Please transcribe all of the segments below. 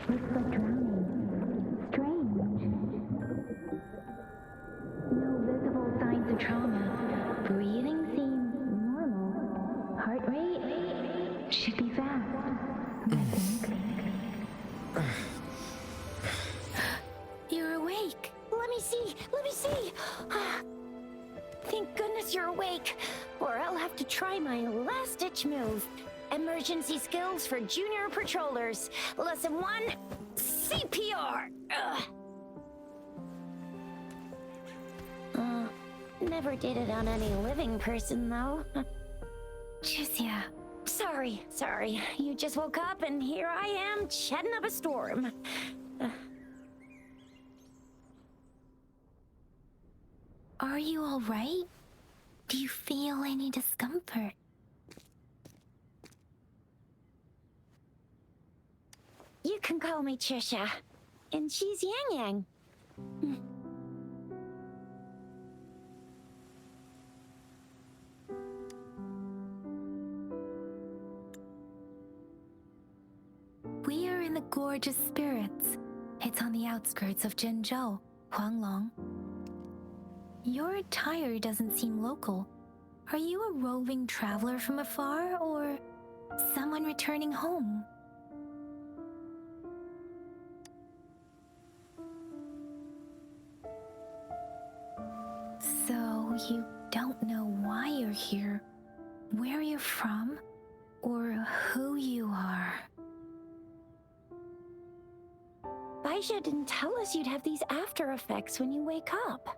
Looks like drowning. Strange. No visible signs of trauma. Breathing seems normal. Heart rate should be fast. I think. You're awake. Let me see. Let me see. Thank goodness you're awake, or I'll have to try my last-ditch move. Emergency skills for junior patrollers. Lesson 1, CPR. Never did it on any living person, though. Jusia. Sorry. You just woke up, and here I am, chatting up a storm. Are you all right? Do you feel any discomfort? You can call me Trisha, and she's Yang Yang. We are in the Gorgeous Spirits. It's on the outskirts of Zhenzhou, Huanglong. Your attire doesn't seem local. Are you a roving traveler from afar, or someone returning home? So you don't know why you're here, where you're from, or who you are. Baisha didn't tell us you'd have these after effects when you wake up.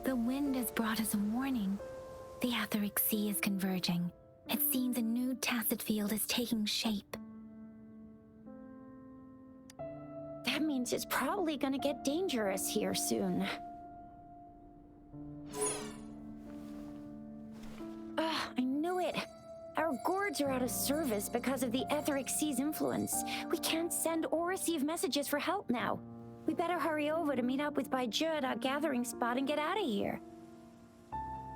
The wind has brought us a warning. The Etheric Sea is converging. It seems a new tacit field is taking shape. That means it's probably gonna get dangerous here soon. I knew it. Our gourds are out of service because of the Etheric Sea's influence. We can't send or receive messages for help now. We better hurry over to meet up with Baiju at our gathering spot and get out of here.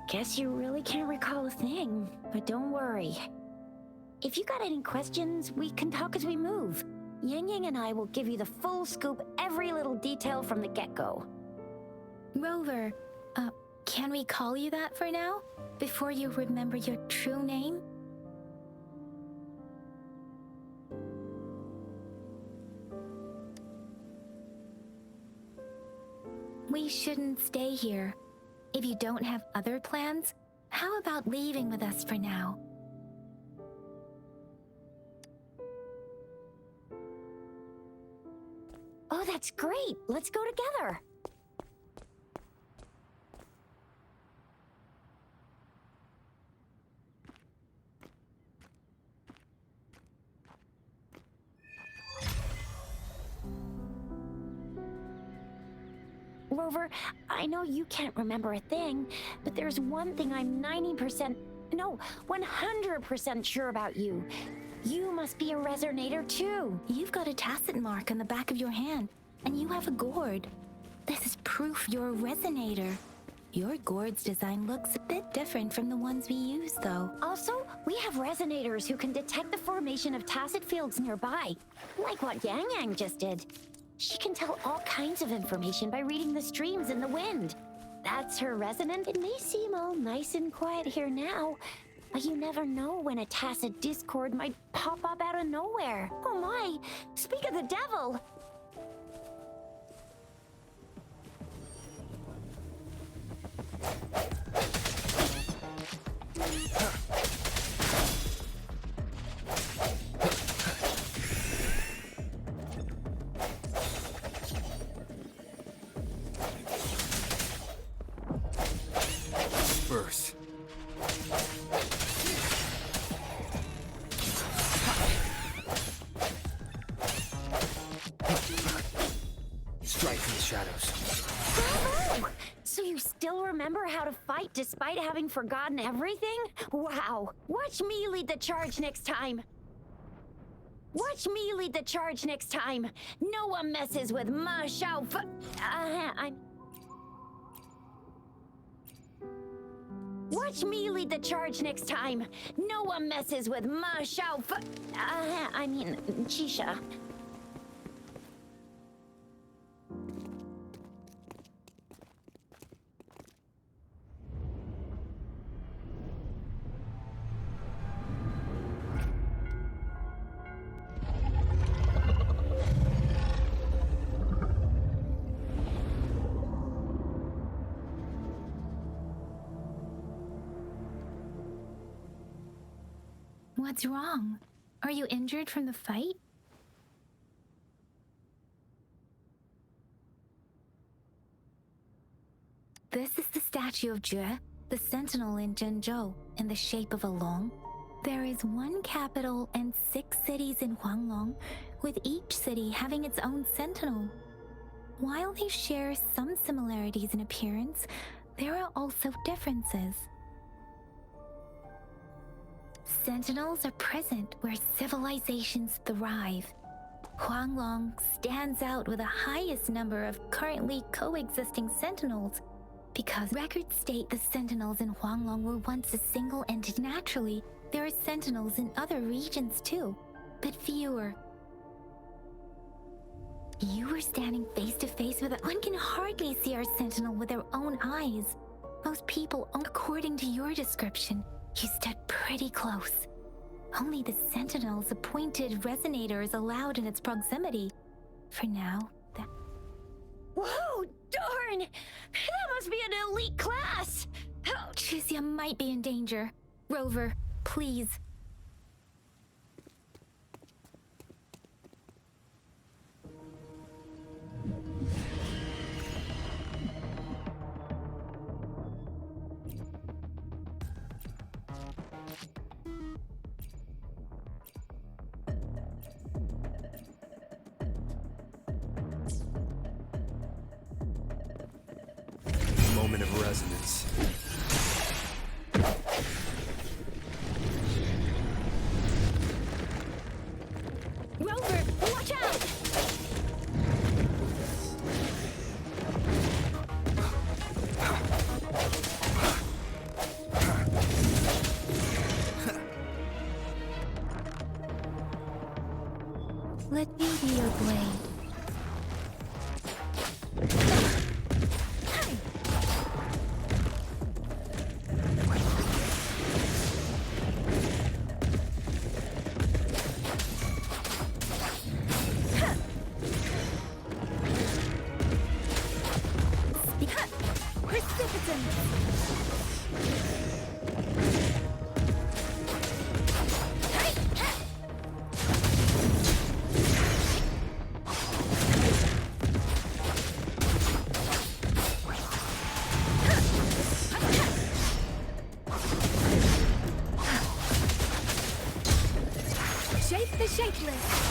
Guess you really can't recall a thing, but don't worry. If you got any questions, we can talk as we move. Yang Yang and I will give you the full scoop, every little detail from the get-go. Rover, can we call you that for now? Before you remember your true name? We shouldn't stay here. If you don't have other plans, how about leaving with us for now? Oh, that's great. Let's go together. Rover, I know you can't remember a thing, but there's one thing I'm 100% sure about you. You must be a resonator too. You've got a tacit mark on the back of your hand, and you have a gourd. This is proof you're a resonator. Your gourd's design looks a bit different from the ones we use, though. Also, we have resonators who can detect the formation of tacit fields nearby, like what Yang Yang just did. She can tell all kinds of information by reading the streams in the wind. That's her resonant. It may seem all nice and quiet here now, but you never know when a tacit discord might pop up out of nowhere. Oh my, speak of the devil! First. Strike from the shadows. Bravo! So you still remember how to fight despite having forgotten everything? Wow! Watch me lead the charge next time! Watch me lead the charge next time! No one messes with Ma Shao Watch me lead the charge next time. No one messes with Ma Shao I mean, Chisha. What's wrong? Are you injured from the fight? This is the statue of Jue, the sentinel in Zhenzhou, in the shape of a long. There is one capital and 6 cities in Huanglong, with each city having its own sentinel. While they share some similarities in appearance, there are also differences. Sentinels are present where civilizations thrive. Huanglong stands out with the highest number of currently coexisting sentinels because records state the sentinels in Huanglong were once a single entity. Naturally, there are sentinels in other regions too, but fewer. You were standing face to face with one can hardly see our sentinel with their own eyes. Most people, according to your description, you stood pretty close. Only the sentinel's appointed resonator is allowed in its proximity. For now, Whoa, darn! That must be an elite class! Chisia might be in danger. Rover, please. Moment of resonance. Rover, watch out! Let me be your blade. Shape the shapeless.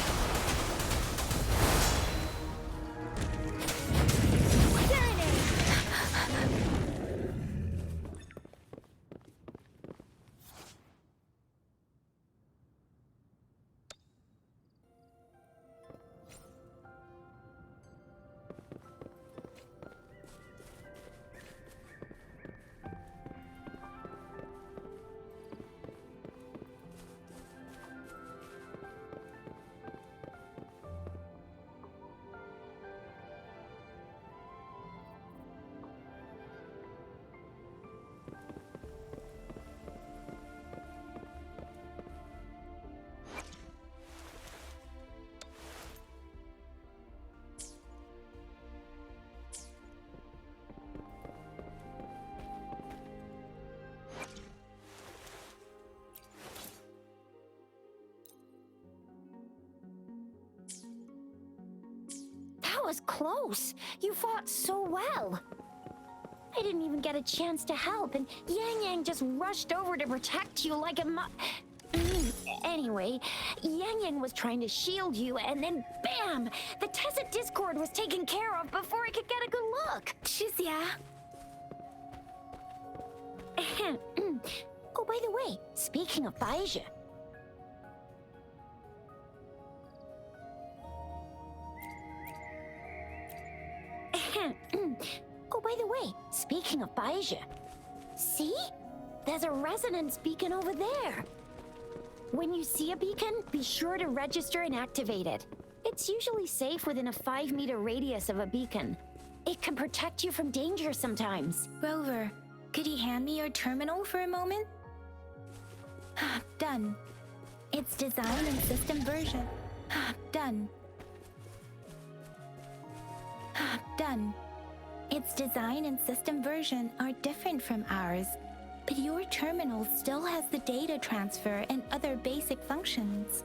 That was close. You fought so well. I didn't even get a chance to help, and Yang Yang just rushed over to protect you like a Anyway, Yang Yang was trying to shield you, and then bam! The Tessa Discord was taken care of before I could get a good look. Chisia. Oh, by the way, speaking of Baizhi, see? There's a resonance beacon over there. When you see a beacon, be sure to register and activate it. It's usually safe within a 5-meter radius of a beacon. It can protect you from danger sometimes. Rover, could you hand me your terminal for a moment? Done. Its design and system version. Done. Done. Its design and system version are different from ours, but your terminal still has the data transfer and other basic functions.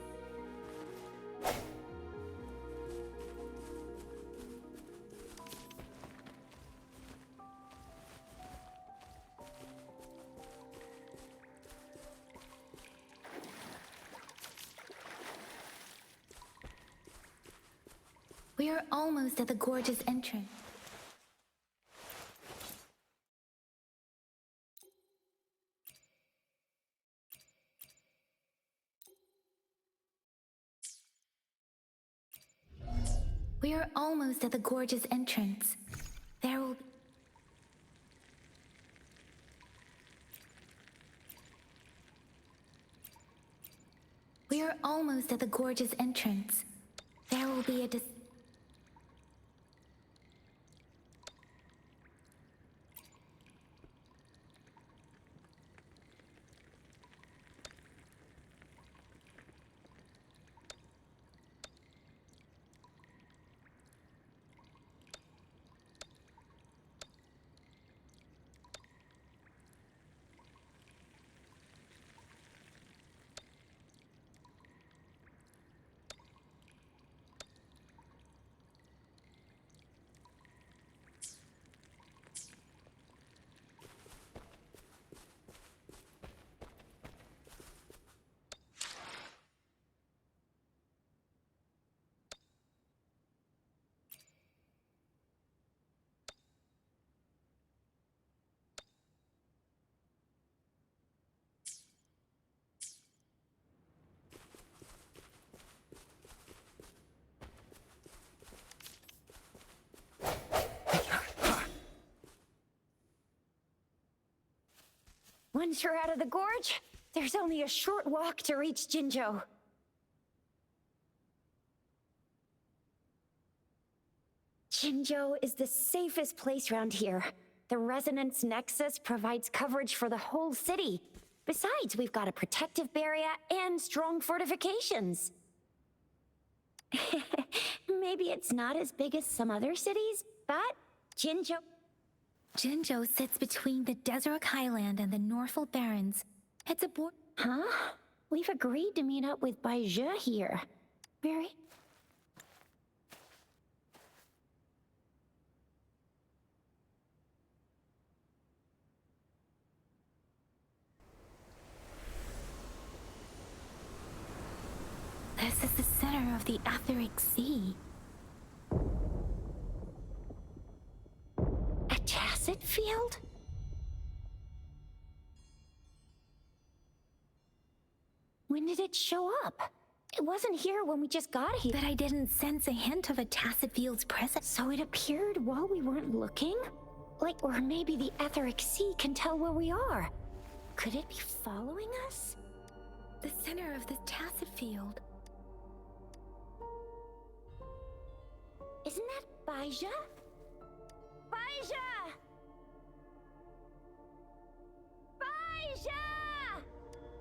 We are almost at the gorge's entrance. We are almost at the gorge's entrance. There will be... We are almost at the gorge's entrance. There will be a Once you're out of the gorge, there's only a short walk to reach Jinzhou. Jinzhou is the safest place around here. The Resonance Nexus provides coverage for the whole city. Besides, we've got a protective barrier and strong fortifications. Maybe it's not as big as some other cities, but Jinzhou sits between the Desert Highland and the Norfolk Barrens. It's a Huh? We've agreed to meet up with Baizhe here. Very... This is the center of the Etheric Sea. A tacit field? When did it show up? It wasn't here when we just got here. But I didn't sense a hint of a tacit field's presence. So it appeared while we weren't looking? Like, or maybe the Etheric Sea can tell where we are. Could it be following us? The center of the tacit field. Isn't that Baizhe? Baizhe! Baizhe!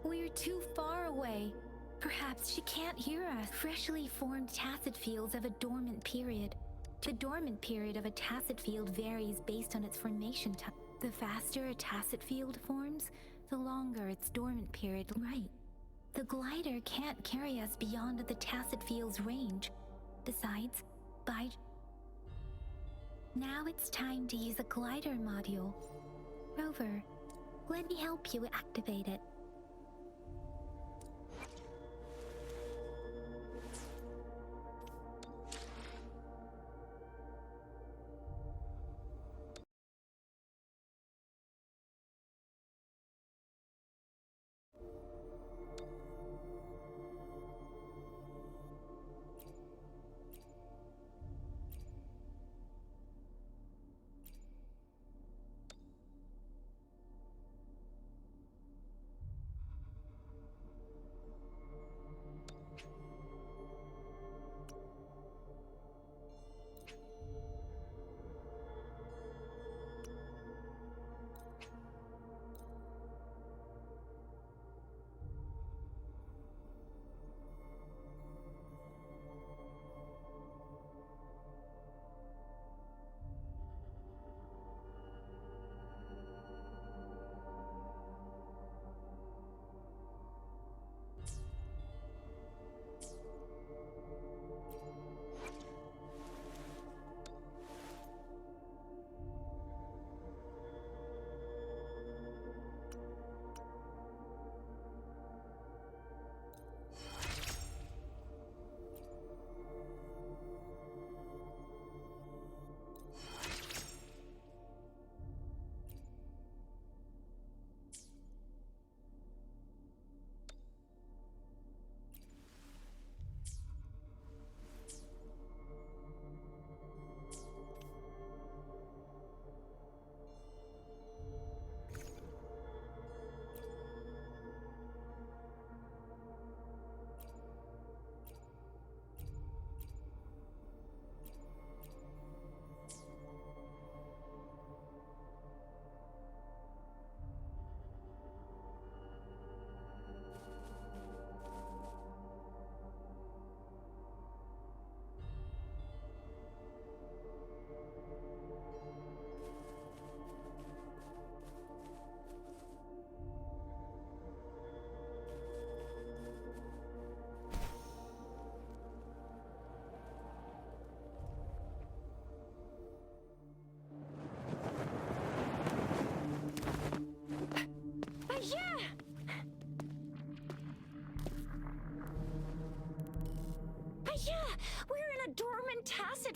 We're too far away. Perhaps she can't hear us. Freshly formed tacit fields have a dormant period. The dormant period of a tacit field varies based on its formation time. The faster a tacit field forms, the longer its dormant period. Right. The glider can't carry us beyond the tacit field's range. Besides, now it's time to use a glider module. Rover, let me help you activate it.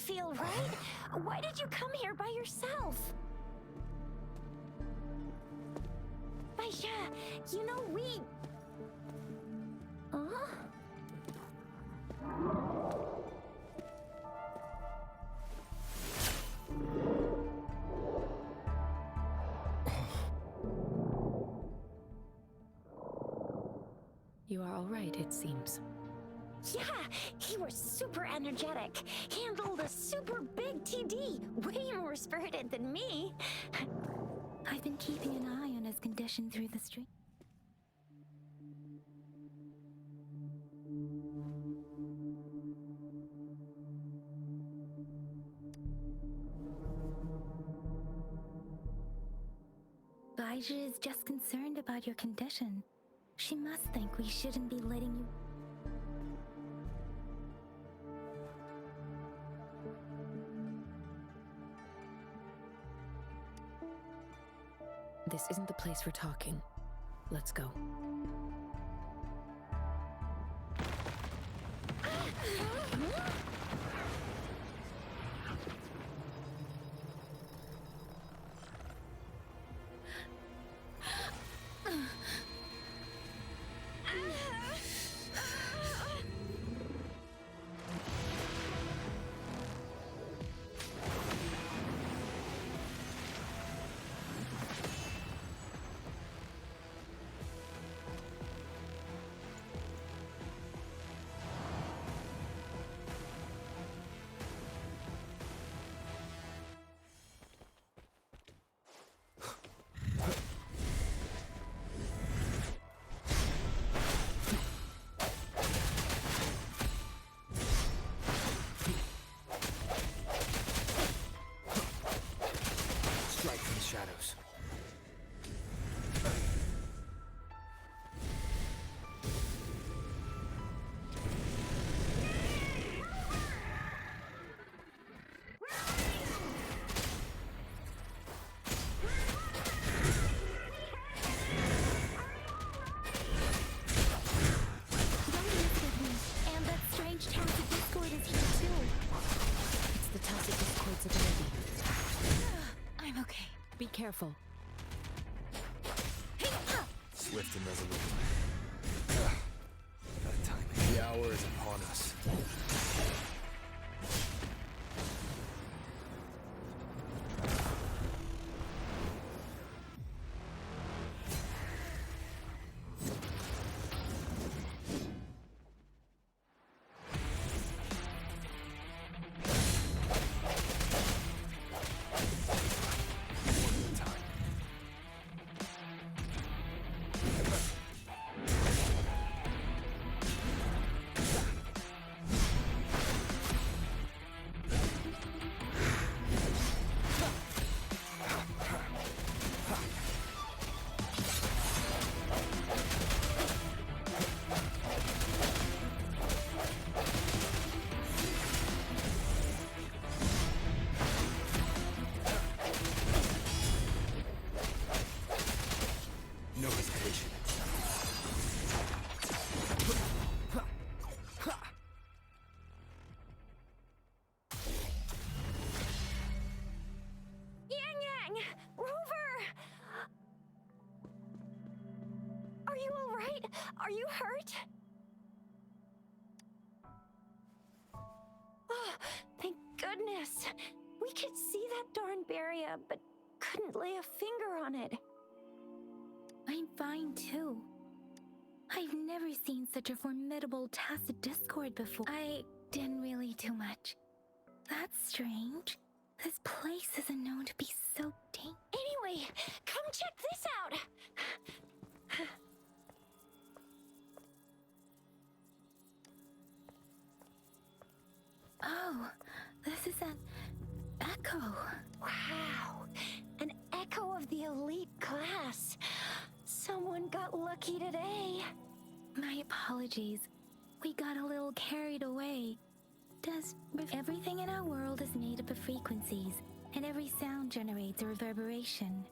feel right. Why did you come here by yourself? Baisha, you know we... Huh? You are all right, it seems. Yeah, he was super energetic. Handled a super big TD. Way more spirited than me. I've been keeping an eye on his condition through the street. Baija is just concerned about your condition. She must think we shouldn't be letting you... This isn't the place for talking. Let's go. Strike from the shadows. And that strange tacit discord is here too. It's the Tacit Discord's ability. I'm okay. Be careful. Swift and resolute. That timing. The hour is upon us. No hesitation. Yang Yang! Rover! Are you all right? Are you hurt? Oh, thank goodness. We could see that darn barrier, but couldn't lay a finger on it. I'm fine too. I've never seen such a formidable tacit discord before. I didn't really do much. That's strange. This place isn't known to be so dangerous. Anyway, come check this out. Oh, this is an echo. Wow, an echo of the elite class. Someone got lucky today. My apologies. We got a little carried away. Everything in our world is made up of frequencies, and every sound generates a reverberation.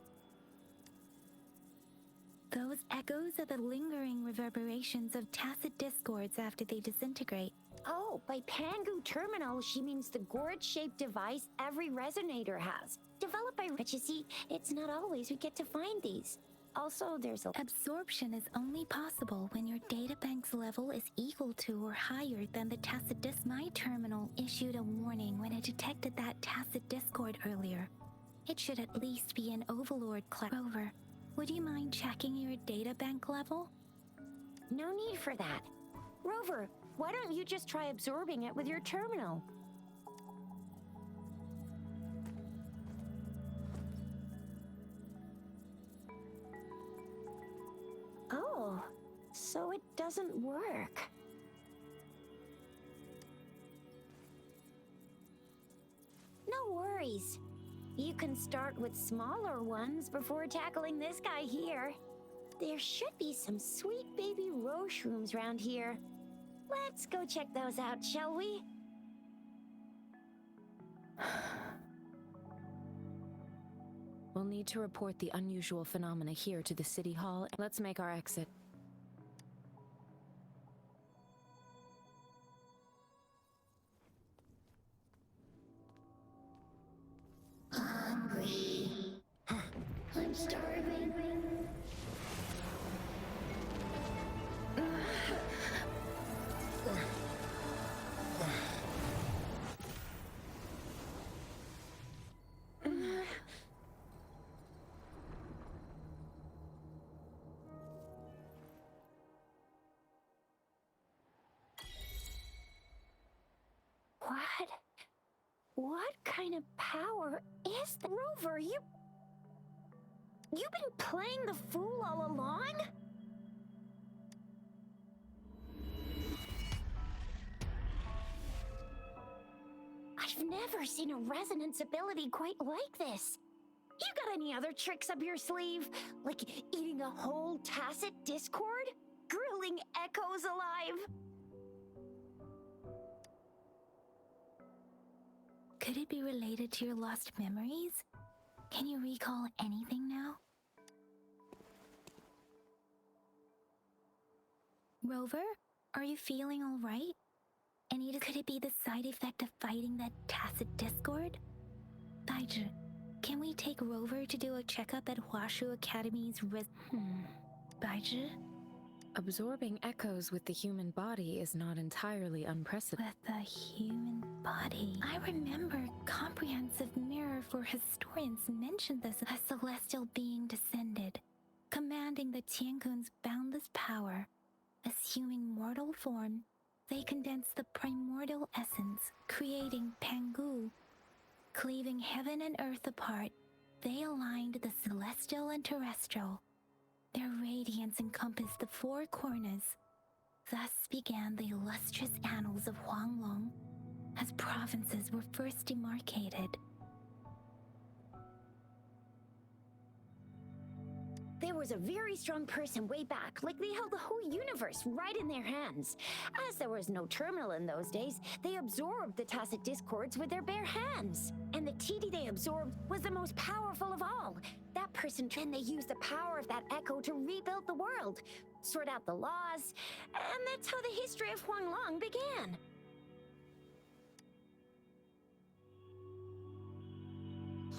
Those echoes are the lingering reverberations of tacit discords after they disintegrate. Oh, Oh, by Pangu Terminal, she means the gourd-shaped device every resonator has. Developed by... But you see, it's not always we get to find these. Also, there's a... Absorption is only possible when your databank's level is equal to or higher than the tacit disc. My terminal issued a warning when it detected that tacit discord earlier. It should at least be an Overlord class. Rover, would you mind checking your databank level? No need for that. Rover, why don't you just try absorbing it with your terminal? Oh, so it doesn't work. No worries. You can start with smaller ones before tackling this guy here. There should be some sweet baby roshrooms around here. Let's go check those out, shall we? We'll need to report the unusual phenomena here to the City Hall. Let's make our exit. Hungry. I'm starving. What kind of power is that? Rover, you've been playing the fool all along? I've never seen a resonance ability quite like this. You got any other tricks up your sleeve? Like eating a whole tacit discord? Grilling echoes alive? Could it be related to your lost memories? Can you recall anything now? Rover, are you feeling all right? Anita, could it be the side effect of fighting that tacit discord? Baiju, can we take Rover to do a checkup at Huashu Academy's Baiju? Absorbing echoes with the human body is not entirely unprecedented. With the human body. I remember comprehensive mirror for historians mentioned this. A celestial being descended, commanding the Tiankun's boundless power. Assuming mortal form, they condensed the primordial essence, creating Pangu. Cleaving heaven and earth apart, they aligned the celestial and terrestrial. Their radiance encompassed the four corners. Thus began the illustrious annals of Huanglong, as provinces were first demarcated. There was a very strong person way back, like they held the whole universe right in their hands. As there was no terminal in those days, they absorbed the tacit discords with their bare hands. And the TD they absorbed was the most powerful of all. That person, then they used the power of that echo to rebuild the world, sort out the laws, and that's how the history of Huanglong began.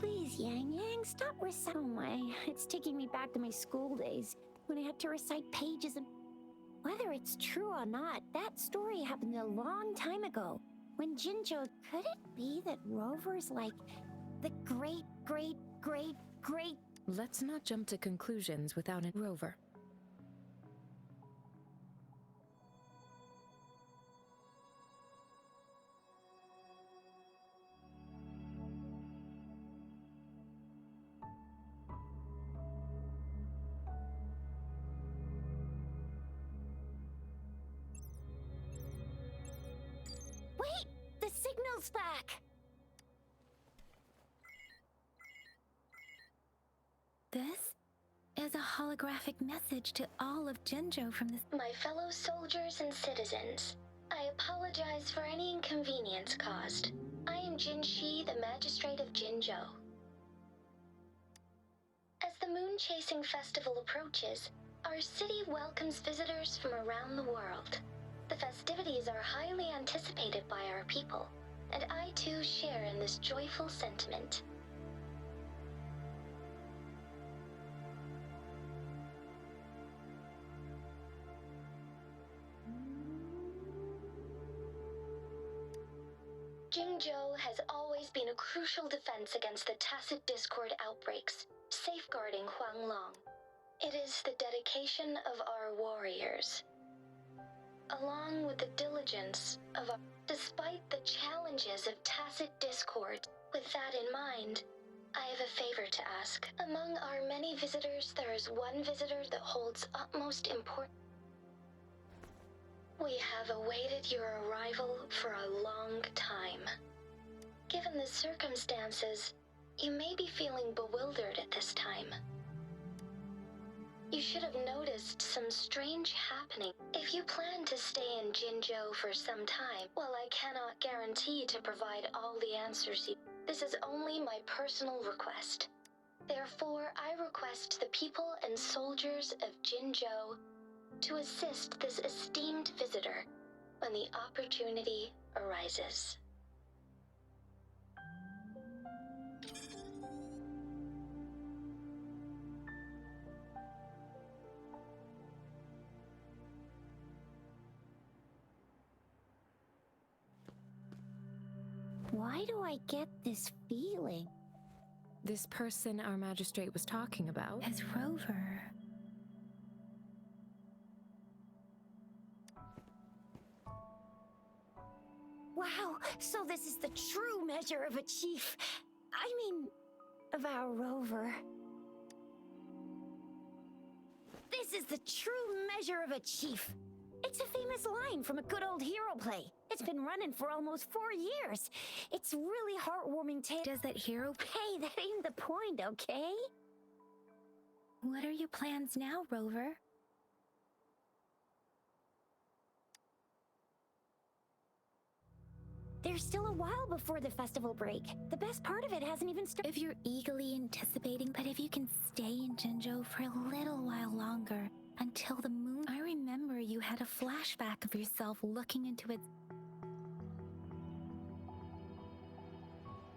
Please, Yang Yang, stop reciting. Oh my, it's taking me back to my school days when I had to recite pages and... Whether it's true or not, that story happened a long time ago. When Jinzhou, could it be that Rover's like the great... Let's not jump to conclusions without a Rover. Wait! The signal's back! This is a holographic message to all of Jinzhou from this. My fellow soldiers and citizens, I apologize for any inconvenience caused. I am Jin Shi, the Magistrate of Jinzhou. As the Moon Chasing Festival approaches, our city welcomes visitors from around the world. The festivities are highly anticipated by our people, and I too share in this joyful sentiment. Jingzhou has always been a crucial defense against the tacit discord outbreaks, safeguarding Huanglong. It is the dedication of our warriors, along with the diligence of our... Despite the challenges of tacit discord, with that in mind, I have a favor to ask. Among our many visitors, there is one visitor that holds utmost importance. We have awaited your arrival for a long time. Given the circumstances, you may be feeling bewildered at this time. You should have noticed some strange happening. If you plan to stay in Jinzhou for some time, while I cannot guarantee to provide all the answers this is only my personal request. Therefore, I request the people and soldiers of Jinzhou to assist this esteemed visitor when the opportunity arises. Why do I get this feeling? This person our magistrate was talking about. As Rover. Wow, so this is the true measure of a chief. I mean, of our rover. This is the true measure of a chief. It's a famous line from a good old hero play. It's been running for almost 4 years. It's really heartwarming tale. Does that hero... Hey, that ain't the point, okay? What are your plans now, Rover? There's still a while before the festival break. The best part of it hasn't even started. If you're eagerly anticipating, but if you can stay in Jinzhou for a little while longer, until the moon... I remember you had a flashback of yourself looking into its...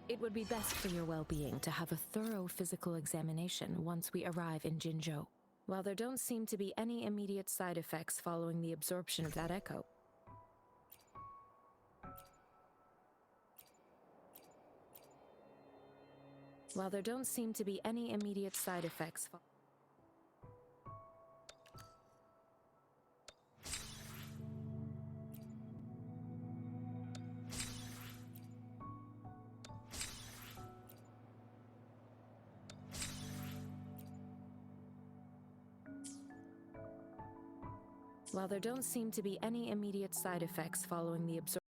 It would be best for your well-being to have a thorough physical examination once we arrive in Jinzhou. While there don't seem to be any immediate side effects following the absorption of that echo. While there don't seem to be any immediate side effects... While there don't seem to be any immediate side effects following the absorption...